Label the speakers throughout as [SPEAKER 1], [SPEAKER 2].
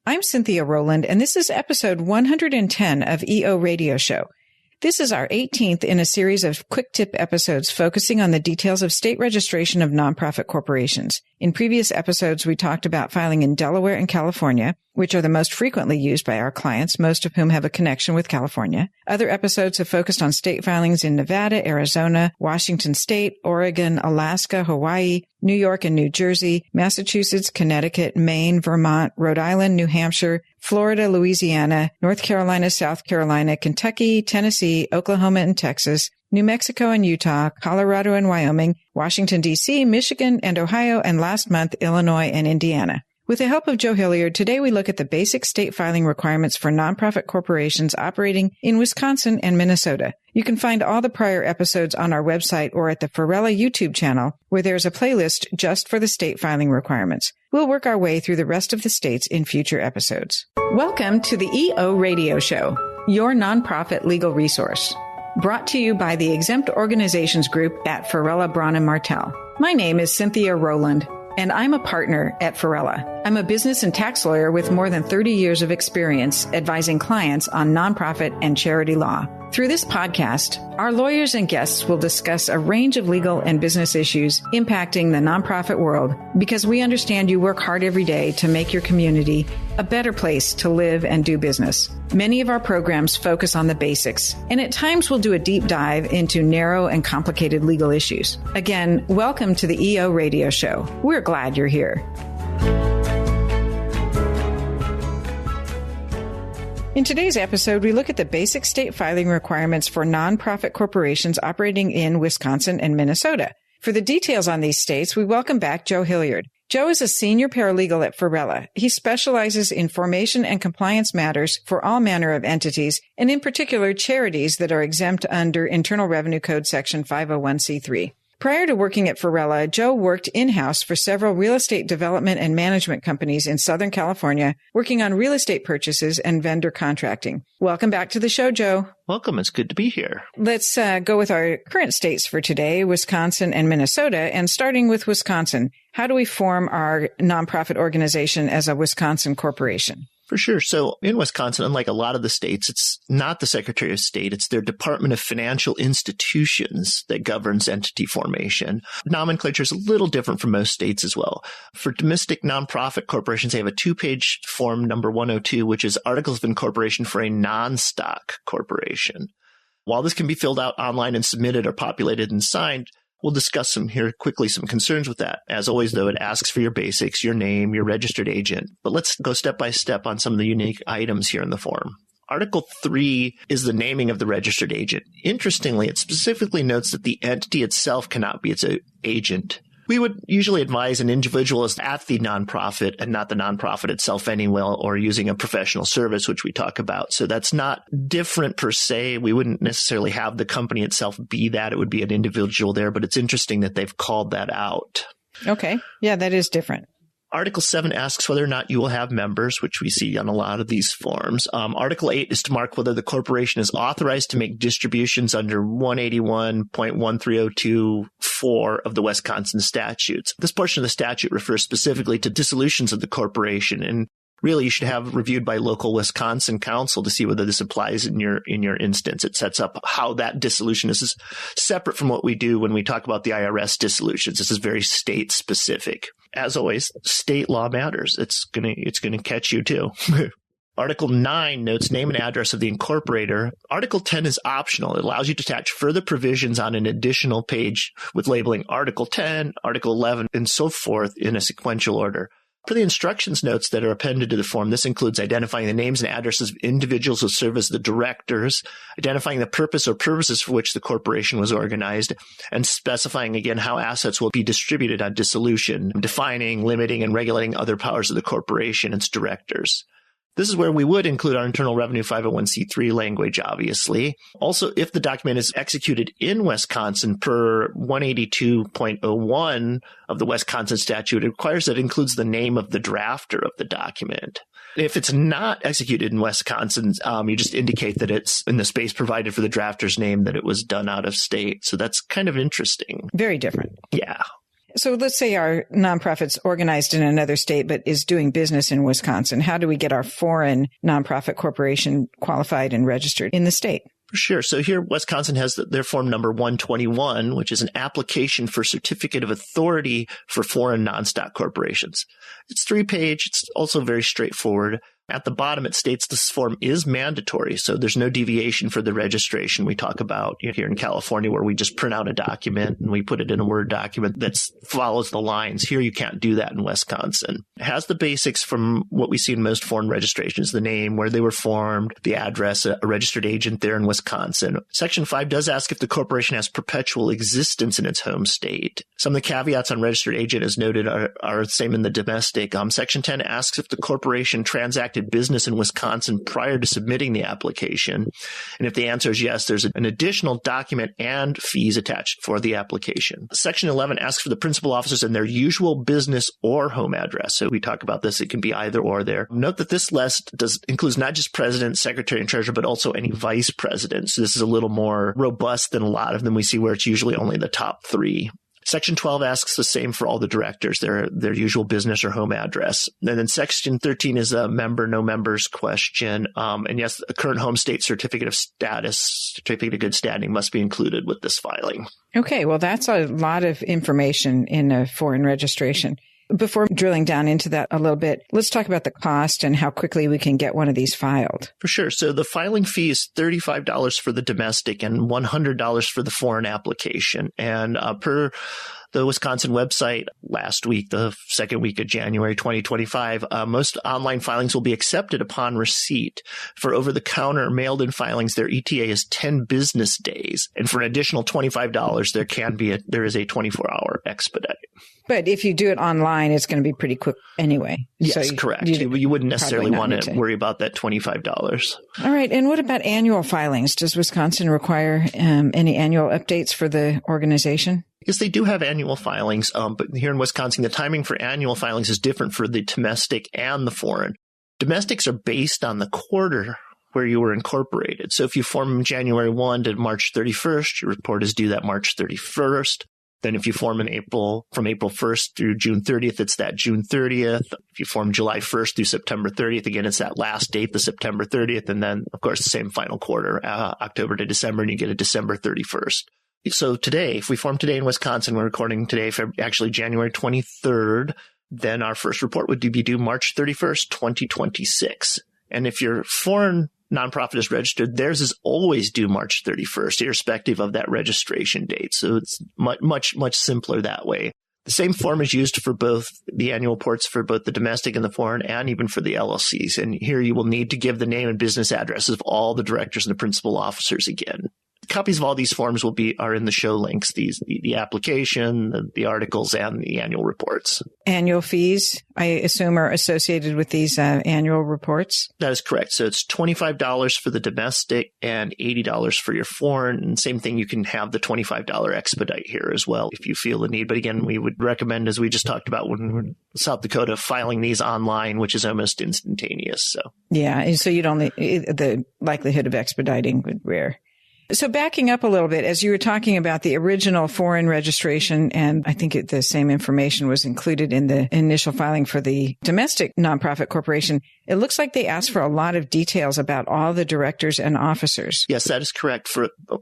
[SPEAKER 1] I'm Cynthia Rowland, and this is episode 110 of EO Radio Show. This is our 18th in a series of quick tip episodes focusing on the details of state registration of nonprofit corporations. In previous episodes, we talked about filing in Delaware and California, which are the most frequently used by our clients, most of whom have a connection with California. Other episodes have focused on state filings in Nevada, Arizona, Washington State, Oregon, Alaska, Hawaii, New York and New Jersey, Massachusetts, Connecticut, Maine, Vermont, Rhode Island, New Hampshire, Florida, Louisiana, North Carolina, South Carolina, Kentucky, Tennessee, Oklahoma and Texas, New Mexico and Utah, Colorado and Wyoming, Washington, D.C., Michigan and Ohio, and last month, Illinois and Indiana. With the help of Joe Hilliard, today we look at the basic state filing requirements for nonprofit corporations operating in Wisconsin and Minnesota. You can find all the prior episodes on our website or at the Farella YouTube channel, where there's a playlist just for the state filing requirements. We'll work our way through the rest of the states in future episodes. Welcome to the EO Radio Show, your nonprofit legal resource. Brought to you by the Exempt Organizations Group at Farella, Braun & Martel. My name is Cynthia Rowland, and I'm a partner at Farella. I'm a business and tax lawyer with more than 30 years of experience advising clients on nonprofit and charity law. Through this podcast, our lawyers and guests will discuss a range of legal and business issues impacting the nonprofit world because we understand you work hard every day to make your community a better place to live and do business. Many of our programs focus on the basics, and at times we'll do a deep dive into narrow and complicated legal issues. Again, welcome to the EO Radio Show. We're glad you're here. In today's episode, we look at the basic state filing requirements for nonprofit corporations operating in Wisconsin and Minnesota. For the details on these states, we welcome back Joe Hilliard. Joe is a senior paralegal at Farella. He specializes in formation and compliance matters for all manner of entities, and in particular, charities that are exempt under Internal Revenue Code Section 501c3. Prior to working at Farella, Joe worked in-house for several real estate development and management companies in Southern California, working on real estate purchases and vendor contracting. Welcome back to the show, Joe.
[SPEAKER 2] Welcome. It's good to be here.
[SPEAKER 1] Let's go with our current states for today, Wisconsin and Minnesota. And starting with Wisconsin, how do we form our nonprofit organization as a Wisconsin corporation?
[SPEAKER 2] For sure. So in Wisconsin, unlike a lot of the states, it's not the Secretary of State. It's their Department of Financial Institutions that governs entity formation. Nomenclature is a little different from most states as well. For domestic nonprofit corporations, they have a 2-page form number 102, which is Articles of Incorporation for a non-stock corporation. While this can be filled out online and submitted or populated and signed, we'll discuss some concerns with that. As always, though, it asks for your basics, your name, your registered agent. But let's go step by step on some of the unique items here in the form. Article 3 is the naming of the registered agent. Interestingly, it specifically notes that the entity itself cannot be its agent. We would usually advise an individual is at the nonprofit and not the nonprofit itself anyway, or using a professional service, which we talk about. So that's not different per se. We wouldn't necessarily have the company itself be that. It would be an individual there, but it's interesting that they've called that out.
[SPEAKER 1] Okay. Yeah, that is different.
[SPEAKER 2] Article 7 asks whether or not you will have members, which we see on a lot of these forms. Article 8 is to mark whether the corporation is authorized to make distributions under 181.13024 of the Wisconsin statutes. This portion of the statute refers specifically to dissolutions of the corporation, and really you should have reviewed by local Wisconsin council to see whether this applies in your instance. It sets up how that dissolution is separate from what we do when we talk about the IRS dissolutions. This is very state specific. As always, state law matters. It's gonna catch you too. Article 9 notes name and address of the incorporator. Article 10 is optional. It allows you to attach further provisions on an additional page with labeling Article 10, Article 11, and so forth in a sequential order. For the instructions notes that are appended to the form, this includes identifying the names and addresses of individuals who serve as the directors, identifying the purpose or purposes for which the corporation was organized, and specifying again how assets will be distributed on dissolution, defining, limiting, and regulating other powers of the corporation and its directors. This is where we would include our Internal Revenue 501c3 language, obviously. Also, if the document is executed in Wisconsin per 182.01 of the Wisconsin statute, it requires that it includes the name of the drafter of the document. If it's not executed in Wisconsin, you just indicate that it's in the space provided for the drafter's name that it was done out of state. So that's kind of interesting.
[SPEAKER 1] Very different.
[SPEAKER 2] Yeah.
[SPEAKER 1] So let's say our nonprofit's organized in another state but is doing business in Wisconsin. How do we get our foreign nonprofit corporation qualified and registered in the state?
[SPEAKER 2] For sure. So here, Wisconsin has their form number 121, which is an application for certificate of authority for foreign non-stock corporations. It's 3-page. It's also very straightforward. At the bottom, it states this form is mandatory, so there's no deviation for the registration we talk about here in California, where we just print out a document and we put it in a Word document that follows the lines. Here, you can't do that in Wisconsin. It has the basics from what we see in most foreign registrations: the name, where they were formed, the address, a registered agent there in Wisconsin. Section 5 does ask if the corporation has perpetual existence in its home state. Some of the caveats on registered agent, as noted, are the same in the domestic. Section 10 asks if the corporation transacted business in Wisconsin prior to submitting the application. And if the answer is yes, there's an additional document and fees attached for the application. Section 11 asks for the principal officers and their usual business or home address. So we talk about this. It can be either or there. Note that this list includes not just president, secretary, and treasurer, but also any vice president. So this is a little more robust than a lot of them we see, where it's usually only the top 3. Section 12 asks the same for all the directors, their usual business or home address. And then Section 13 is a member, no members question. And yes, a current home state certificate of status, certificate of good standing must be included with this filing.
[SPEAKER 1] Okay, well, that's a lot of information in a foreign registration. Before drilling down into that a little bit, let's talk about the cost and how quickly we can get one of these filed.
[SPEAKER 2] For sure. So the filing fee is $35 for the domestic and $100 for the foreign application. And per the Wisconsin website last week, the second week of January 2025, most online filings will be accepted upon receipt. For over-the-counter mailed-in filings, their ETA is 10 business days. And for an additional $25, there is a 24-hour expedite.
[SPEAKER 1] But if you do it online, it's going to be pretty quick anyway.
[SPEAKER 2] Yes, correct. You wouldn't necessarily want to worry about that $25.
[SPEAKER 1] All right. And what about annual filings? Does Wisconsin require any annual updates for the organization?
[SPEAKER 2] Yes, they do have annual filings, but here in Wisconsin, the timing for annual filings is different for the domestic and the foreign. Domestics are based on the quarter where you were incorporated. So if you form January 1 to March 31st, your report is due that March 31st. Then if you form from April 1st through June 30th, it's that June 30th. If you form July 1st through September 30th, again, it's that last date, the September 30th. And then, of course, the same final quarter, October to December, and you get a December 31st. So today, if we form today in Wisconsin, we're recording today, actually January 23rd, then our first report would be due March 31st, 2026. And if your foreign nonprofit is registered, theirs is always due March 31st, irrespective of that registration date. So it's much simpler that way. The same form is used for both the annual reports for both the domestic and the foreign, and even for the LLCs. And here you will need to give the name and business addresses of all the directors and the principal officers again. Copies of all these forms are in the show links, the application, the articles, and the annual reports.
[SPEAKER 1] Annual fees, I assume, are associated with these annual reports?
[SPEAKER 2] That is correct. So it's $25 for the domestic and $80 for your foreign. And same thing, you can have the $25 expedite here as well if you feel the need. But again, we would recommend, as we just talked about when we're in South Dakota, filing these online, which is almost instantaneous. So
[SPEAKER 1] yeah, and so the likelihood of expediting would be rare. So backing up a little bit, as you were talking about the original foreign registration, and I think the same information was included in the initial filing for the domestic nonprofit corporation, it looks like they asked for a lot of details about all the directors and officers.
[SPEAKER 2] Yes, that is correct.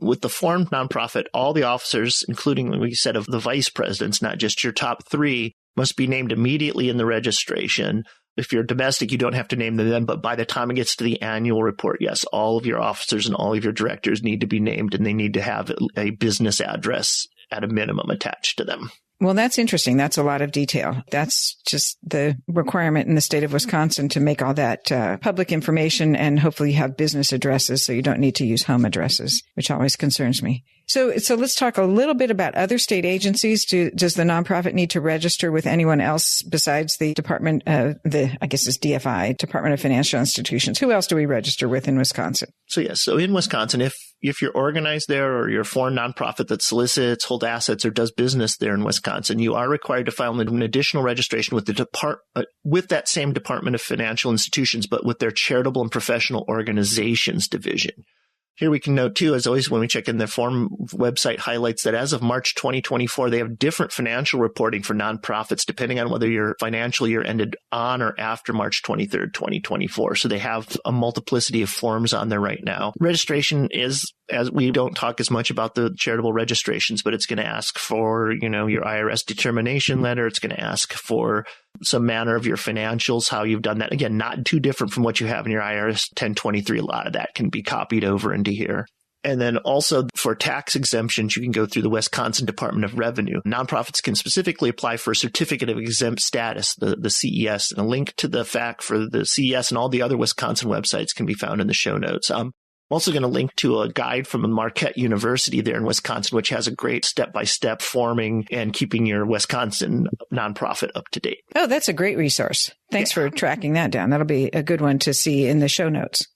[SPEAKER 2] With the foreign nonprofit, all the officers, including, like we said, of the vice presidents, not just your top 3, must be named immediately in the registration. If you're domestic, you don't have to name them then, but by the time it gets to the annual report, yes, all of your officers and all of your directors need to be named, and they need to have a business address at a minimum attached to them.
[SPEAKER 1] Well, that's interesting. That's a lot of detail. That's just the requirement in the state of Wisconsin to make all that public information, and hopefully you have business addresses so you don't need to use home addresses, which always concerns me. So let's talk a little bit about other state agencies. Does the nonprofit need to register with anyone else besides the Department of I guess it's DFI, Department of Financial Institutions? Who else do we register with in Wisconsin?
[SPEAKER 2] So yes, so in Wisconsin, if you're organized there or you're a foreign nonprofit that solicits, holds assets, or does business there in Wisconsin, you are required to file an additional registration with with that same Department of Financial Institutions, but with their Charitable and Professional Organizations Division. Here we can note, too, as always, when we check in, the form website highlights that as of March 2024, they have different financial reporting for nonprofits depending on whether your financial year ended on or after March 23rd, 2024. So they have a multiplicity of forms on there right now. Registration is, as we don't talk as much about the charitable registrations, but it's going to ask for, your IRS determination letter. It's going to ask for some manner of your financials, how you've done that. Again, not too different from what you have in your IRS 1023. A lot of that can be copied over into here. And then also for tax exemptions, you can go through the Wisconsin Department of Revenue. Nonprofits can specifically apply for a certificate of exempt status, the CES, and a link to the FAQ for the CES and all the other Wisconsin websites can be found in the show notes. I'm also going to link to a guide from Marquette University there in Wisconsin, which has a great step-by-step forming and keeping your Wisconsin nonprofit up to date.
[SPEAKER 1] Oh, that's a great resource. Thanks for tracking that down. That'll be a good one to see in the show notes.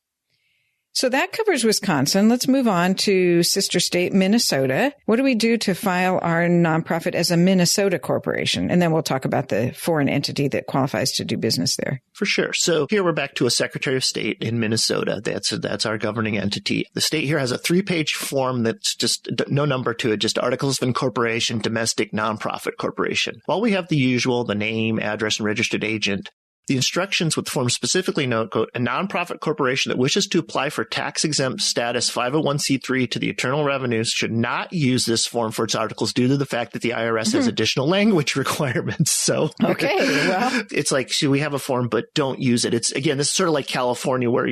[SPEAKER 1] So that covers Wisconsin. Let's move on to sister state, Minnesota. What do we do to file our nonprofit as a Minnesota corporation? And then we'll talk about the foreign entity that qualifies to do business there.
[SPEAKER 2] For sure. So here we're back to a Secretary of State in Minnesota. That's our governing entity. The state here has a 3-page form that's just no number to it, just articles of incorporation, domestic nonprofit corporation. While we have the usual, the name, address, and registered agent, the instructions with the form specifically note, quote, a nonprofit corporation that wishes to apply for tax-exempt status 501c3 to the Internal Revenues should not use this form for its articles due to the fact that the IRS has additional language requirements. So
[SPEAKER 1] okay, well,
[SPEAKER 2] it's like, so we have a form, but don't use it. It's, again, this is sort of like California where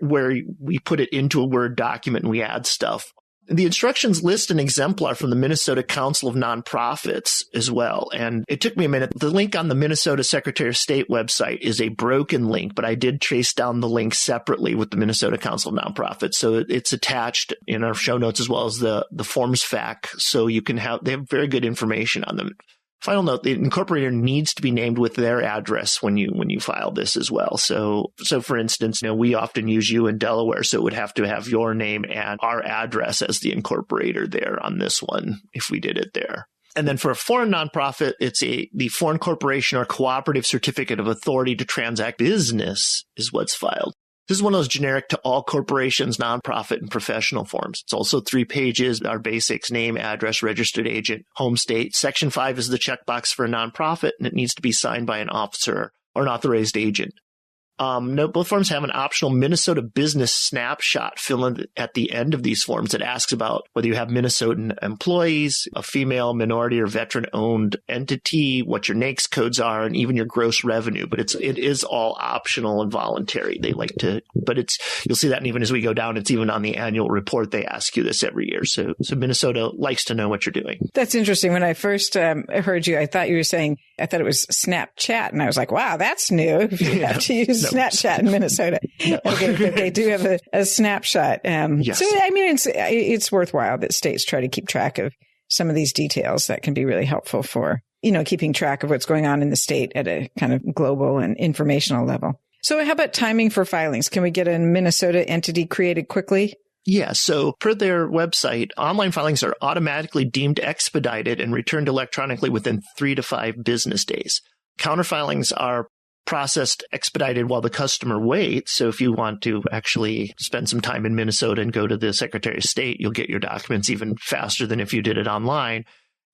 [SPEAKER 2] where we put it into a Word document and we add stuff. The instructions list an exemplar from the Minnesota Council of Nonprofits as well. And it took me a minute. The link on the Minnesota Secretary of State website is a broken link, but I did trace down the link separately with the Minnesota Council of Nonprofits. So it's attached in our show notes as well as the forms FAQ. So you can they have very good information on them. Final note, the incorporator needs to be named with their address when you file this as well. So for instance, we often use you in Delaware, so it would have to have your name and our address as the incorporator there on this one if we did it there. And then for a foreign nonprofit, it's the foreign corporation or cooperative certificate of authority to transact business is what's filed. This is one of those generic to all corporations, nonprofit, and professional forms. It's also 3 pages, our basics, name, address, registered agent, home state. Section 5 is the checkbox for a nonprofit, and it needs to be signed by an officer or an authorized agent. Note, both forms have an optional Minnesota business snapshot fill in at the end of these forms that asks about whether you have Minnesotan employees, a female, minority, or veteran-owned entity, what your NAICS codes are, and even your gross revenue. But it is all optional and voluntary. They like to, but you'll see that even as we go down, it's even on the annual report. They ask you this every year. So Minnesota likes to know what you're doing.
[SPEAKER 1] That's interesting. When I first heard you, I thought it was Snapchat, and I was like, wow, that's new. If you have to use Snapchat in Minnesota. No. Okay, but they do have a snapshot.
[SPEAKER 2] Yes.
[SPEAKER 1] So, I mean, it's worthwhile that states try to keep track of some of these details. That can be really helpful for, keeping track of what's going on in the state at a kind of global and informational level. So how about timing for filings? Can we get a Minnesota entity created quickly?
[SPEAKER 2] Yeah, so per their website, online filings are automatically deemed expedited and returned electronically within 3 to 5 business days. Counterfilings are processed expedited while the customer waits. So if you want to actually spend some time in Minnesota and go to the Secretary of State, you'll get your documents even faster than if you did it online.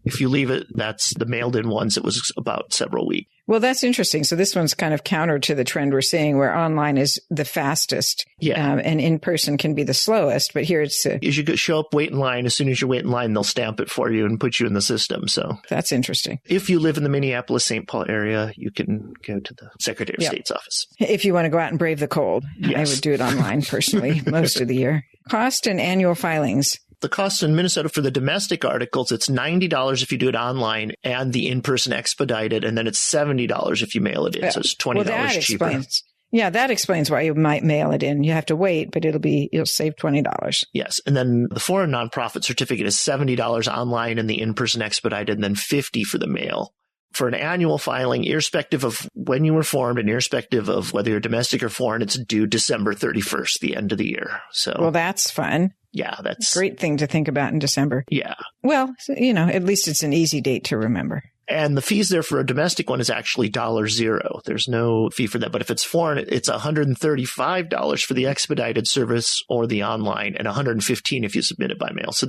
[SPEAKER 2] If you leave it, that's the mailed in ones. It was about several weeks.
[SPEAKER 1] Well, that's interesting. So this one's kind of counter to the trend we're seeing where online is the fastest.
[SPEAKER 2] Yeah.
[SPEAKER 1] And in person can be the slowest. But here it's...
[SPEAKER 2] As you show up, wait in line. As soon as you wait in line, they'll stamp it for you and put you in the system. So
[SPEAKER 1] that's interesting.
[SPEAKER 2] If you live in the Minneapolis-St. Paul area, you can go to the Secretary of State's office.
[SPEAKER 1] If you want to go out and brave the cold. Yes. I would do it online personally most of the year. Cost and annual filings.
[SPEAKER 2] The cost in Minnesota for the domestic articles, it's $90 if you do it online and the in-person expedited, and then it's $70 if you mail it in. So it's $20 cheaper.
[SPEAKER 1] That explains why you might mail it in. You have to wait, but you'll save $20.
[SPEAKER 2] Yes. And then the foreign nonprofit certificate is $70 online and the in-person expedited, and then $50 for the mail. For an annual filing, irrespective of when you were formed and irrespective of whether you're domestic or foreign, it's due December 31st, the end of the year. So,
[SPEAKER 1] well, that's fun.
[SPEAKER 2] Yeah, that's
[SPEAKER 1] a great thing to think about in December.
[SPEAKER 2] Yeah.
[SPEAKER 1] Well, at least it's an easy date to remember.
[SPEAKER 2] And the fees there for a domestic one is actually $0. There's no fee for that. But if it's foreign, it's $135 for the expedited service or the online, and $115 if you submit it by mail. So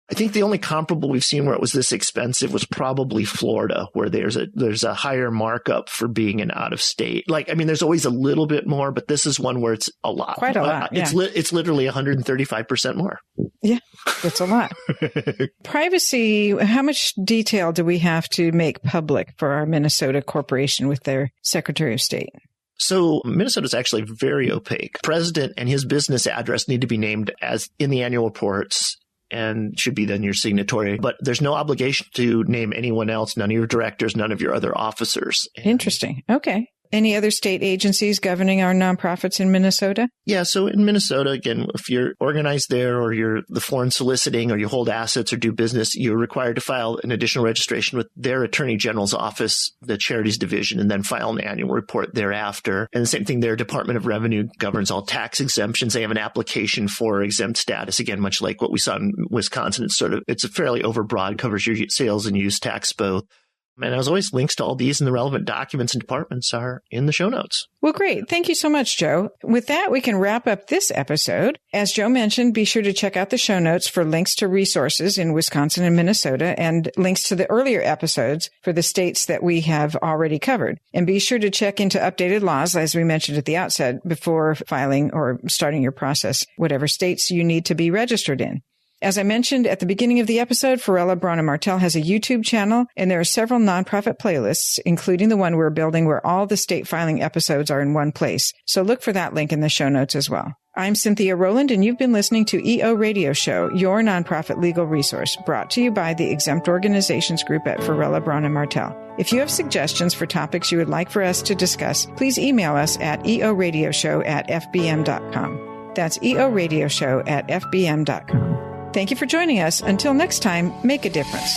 [SPEAKER 2] I think the only comparable we've seen where it was this expensive was probably Florida, where there's a higher markup for being an out of state. There's always a little bit more, but this is one where it's a lot.
[SPEAKER 1] Quite a lot. Yeah.
[SPEAKER 2] It's literally 135% more.
[SPEAKER 1] Yeah, that's a lot. Privacy, how much detail do we have to make public for our Minnesota corporation with their Secretary of State?
[SPEAKER 2] So Minnesota is actually very opaque. President and his business address need to be named as in the annual reports, and should be then your signatory. But there's no obligation to name anyone else, none of your directors, none of your other officers.
[SPEAKER 1] Interesting. Okay. Any other state agencies governing our nonprofits in Minnesota?
[SPEAKER 2] Yeah. So in Minnesota, again, if you're organized there or you're the foreign soliciting or you hold assets or do business, you're required to file an additional registration with their Attorney General's office, the Charities Division, and then file an annual report thereafter. And the same thing, their Department of Revenue governs all tax exemptions. They have an application for exempt status, again, much like what we saw in Wisconsin. It's a fairly overbroad, covers your sales and use tax both. And as always, links to all these and the relevant documents and departments are in the show notes.
[SPEAKER 1] Well, great. Thank you so much, Joe. With that, we can wrap up this episode. As Joe mentioned, be sure to check out the show notes for links to resources in Wisconsin and Minnesota and links to the earlier episodes for the states that we have already covered. And be sure to check into updated laws, as we mentioned at the outset, before filing or starting your process, whatever states you need to be registered in. As I mentioned at the beginning of the episode, Farella, Braun & Martel has a YouTube channel, and there are several nonprofit playlists, including the one we're building where all the state filing episodes are in one place. So look for that link in the show notes as well. I'm Cynthia Rowland, and you've been listening to EO Radio Show, your nonprofit legal resource, brought to you by the Exempt Organizations Group at Farella, Braun & Martel. If you have suggestions for topics you would like for us to discuss, please email us at eoradioshow@fbm.com. That's eoradioshow@fbm.com. Thank you for joining us. Until next time, make a difference.